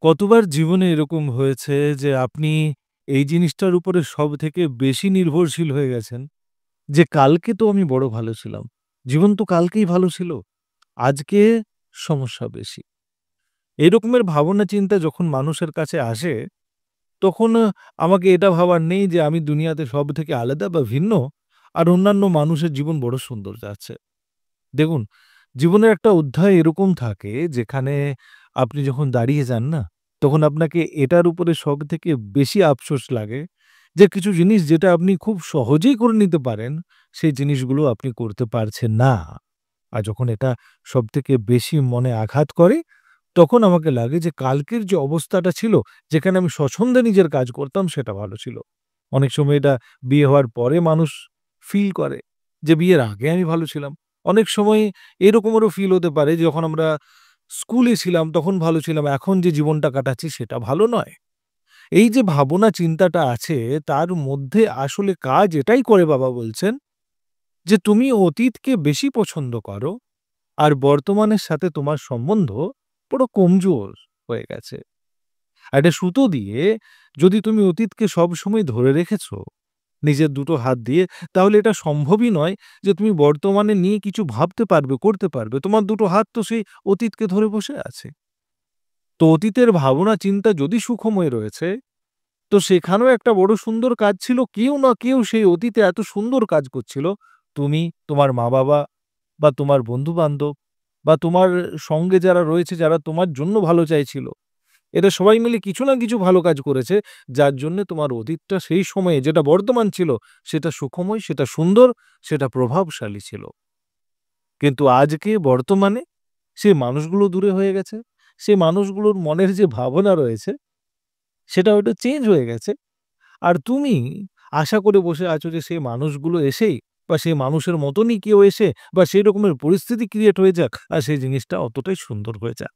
কতবার জীবনে এরকম হয়েছে যে আপনি এই জিনিসটার উপরে সবথেকে বেশি নির্ভরশীল হয়ে গেছেন যে, "কালকে তো আমি বড় ভালো ছিলাম। জীবন তো কালকেই ভালো ছিল। আজকে সমস্যা বেশি।" এই রকমের ভাবনা চিন্তা যখন মানুষের কাছে আসে, তখন আমাকে এটা ভাবার নেই যে আমি দুনিয়াতে সবথেকে আলাদা বা ভিন্ন, আর অন্যান্য মানুষের জীবন বড় সুন্দর যাচ্ছে। দেখুন, জীবনের একটা অধ্যায় এরকম থাকে যেখানে আপনি যখন দাঁড়িয়ে যান না, তখন আপনাকে এটার উপরে সবথেকে বেশি আফসোস লাগে যে কিছু জিনিস যেটা আপনি খুব সহজেই করে নিতে পারেন, সেই জিনিসগুলো আপনি করতে পারছেন না। আর যখন এটা সবথেকে বেশি মনে আঘাত করে, তখন আমাকে লাগে যে কালকের যে অবস্থাটা ছিল, যেখানে আমি স্বচ্ছন্দে নিজের কাজ করতাম সেটা ভালো ছিল। অনেক সময় এটা বিয়ে হওয়ার পরে মানুষ ফিল করে যে বিয়ের আগে আমি ভালো ছিলাম। অনেক সময় এরকমেরও ফিল হতে পারে যখন আমরা স্কুলে ছিলাম তখন ভালো ছিলাম, এখন যে জীবনটা কাটাচ্ছি সেটা ভালো নয়। এই যে ভাবনা চিন্তাটা আছে তার মধ্যে আসলে কাজ এটাই করে বাবা বলছেন যে তুমি অতীতকে বেশি পছন্দ করো আর বর্তমানের সাথে তোমার সম্বন্ধ পুরো কমজোর হয়ে গেছে। একটা সুতো দিয়ে যদি তুমি অতীতকে সবসময় ধরে রেখেছো নিজের দুটো হাত দিয়ে, তাহলে এটা সম্ভবই নয় যে তুমি বর্তমানে নিয়ে কিছু ভাবতে পারবে, করতে পারবে। তোমার দুটো হাত তো সেই অতীতকে ধরে বসে আছে। তো অতীতের ভাবনা চিন্তা যদি সুখময় রয়েছে, তো সেখানেও একটা বড় সুন্দর কাজ ছিল। কেউ না কেউ সেই অতীতে এত সুন্দর কাজ করছিল। তুমি, তোমার মা-বাবা বা তোমার বন্ধু-বান্ধব বা তোমার সঙ্গে যারা রয়েছে, যারা তোমার জন্য ভালো চাইছিল, এরা সবাই মিলে কিছু না কিছু ভালো কাজ করেছে, যার জন্যে তোমার অতীতটা সেই সময়ে যেটা বর্তমান ছিল, সেটা সুখময়, সেটা সুন্দর, সেটা প্রভাবশালী ছিল। কিন্তু আজকে বর্তমানে সেই মানুষগুলো দূরে হয়ে গেছে। সেই মানুষগুলোর মনের যে ভাবনা রয়েছে, সেটা হয়তো চেঞ্জ হয়ে গেছে। আর তুমি আশা করে বসে আছো যে সেই মানুষগুলো এসেই বা সেই মানুষের মতনই কেউ এসে বা সেই রকমের পরিস্থিতি ক্রিয়েট হয়ে যাক আর সেই জিনিসটা অতটাই সুন্দর হয়ে যাক।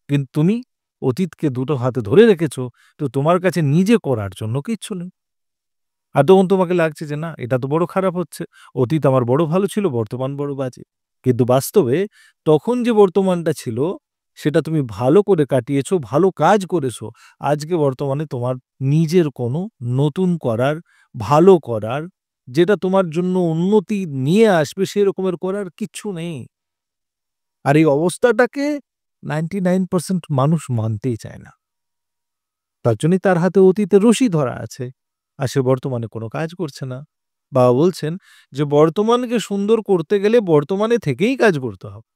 কিন্তু তুমি অতীতকে দুটো হাতে ধরে রেখেছো, তো তোমার কাছে নিজে করার জন্য কিচ্ছু নেই। আর তখন তোমাকে লাগছে যে না, এটা তো বড় খারাপ হচ্ছে। অতীত আমার বড় ভালো ছিল, বর্তমান বড় বাজে। কিন্তু বাস্তবে তখন যে বর্তমানটা ছিল, সেটা তুমি ভালো করে কাটিয়েছো, ভালো কাজ করেছো। আজকে বর্তমানে তোমার নিজের কোনো নতুন করার, ভালো করার, যেটা তোমার জন্য উন্নতি নিয়ে আসবে সেরকমের করার কিচ্ছু নেই। আর এই অবস্থাটাকে 99% মানুষ মানতেই চায় না। তার জন্যই তার হাতে অতীতের রশি ধরা আছে। আর সে বর্তমানে কোনো কাজ করছে না। বাবা বলছেন যে, "বর্তমানকে সুন্দর করতে গেলে বর্তমানে থেকেই কাজ করতে হবে।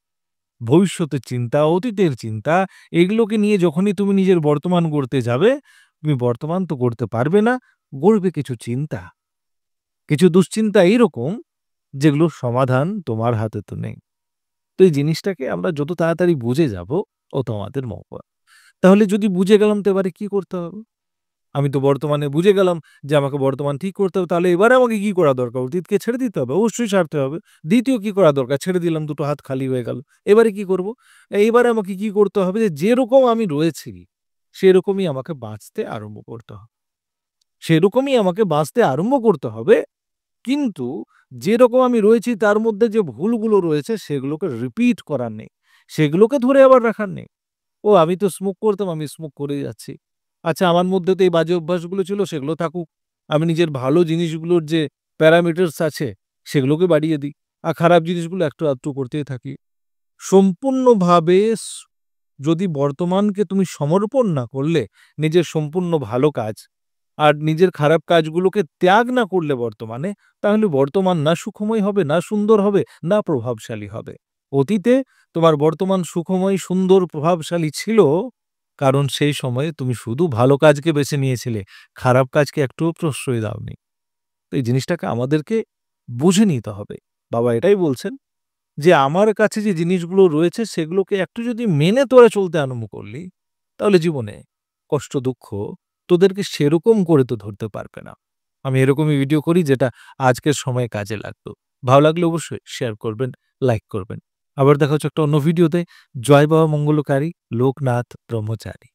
ভবিষ্যতের চিন্তা, অতীতের চিন্তা এগুলোকে নিয়ে যখনই তুমি নিজের বর্তমান গড়তে যাবে, তুমি বর্তমান তো গড়তে পারবে না, গড়বে কিছু চিন্তা। কিছু দুশ্চিন্তা এইরকম যেগুলোর সমাধান তোমার হাতে তো নেই।" তো এই জিনিসটাকে আমরা যত তাড়াতাড়ি বুঝে যাব, তত আমাদের মঙ্গল। তাহলে যদি বুঝে গেলাম তো এবারে কি করতে হবে? আমি তো বর্তমানে বুঝে গেলাম যে আমাকে বর্তমান ঠিক করতে হবে। তাহলে এবারে আমাকে কি করা দরকার? অতীতকে ছেড়ে দিতে হবে? অবশ্যই ছাড়তে হবে। দ্বিতীয় কি করা দরকার? ছেড়ে দিলাম, দুটো হাত খালি হয়ে গেল। এবারে কি করব? এইবারে আমাকে কি করতে হবে যে যেরকম আমি রয়েছি, সেরকমই আমাকে বাঁচতে আরম্ভ করতে হবে। সেরকমই আমাকে বাঁচতে আরম্ভ করতে হবে। কিন্তু যেরকম আমি রয়েছি তার মধ্যে যে ভুলগুলো রয়েছে সেগুলোকে রিপিট করার নেই। সেগুলোকে ধরে আবার রাখার নেই। ও আমি তো স্মোক করতাম, আমি স্মোক করেই যাচ্ছি। আচ্ছা আমার মধ্যে তো এই বাজে অভ্যাসগুলো ছিল সেগুলো থাকুক। আমি নিজের ভালো জিনিসগুলোর যে প্যারামিটারস আছে সেগুলোকে বাড়িয়ে দিই। আর খারাপ জিনিসগুলো একটু আধটু করতেই থাকি। সম্পূর্ণভাবে যদি বর্তমানকে তুমি সমর্পণ না করলে নিজের সম্পূর্ণ ভালো কাজ আর নিজের খারাপ কাজগুলোকে ত্যাগ না করলে বর্তমানে, তাহলে বর্তমান না সুখময় হবে, না সুন্দর হবে, না প্রভাবশালী হবে। অতীতে তোমার বর্তমান সুখময়, সুন্দর, প্রভাবশালী ছিল কারণ সেই সময়ে তুমি শুধু ভালো কাজকে বেছে নিয়েছিলে। খারাপ কাজকে একটুও প্রশ্রয় দাওনি। তো এই জিনিসটাকে আমাদেরকে বুঝে নিতে হবে। বাবা এটাই বলছেন যে, "আমার কাছে যে জিনিসগুলো রয়েছে সেগুলোকে একটু যদি মেনে তোরা চলতে আরম্ভ করলি, তাহলে জীবনে কষ্ট, দুঃখ তোদেরকে সেরকম করে তো ধরতে পারবে না।" আমি এরকমই ভিডিও করি যেটা আজকের সময়ে কাজে লাগতো। ভালো লাগলে অবশ্যই শেয়ার করবেন, লাইক করবেন। আবার দেখা হচ্ছে একটা অন্য ভিডিওতে। জয় বাবা মঙ্গলকারী লোকনাথ ব্রহ্মচারী।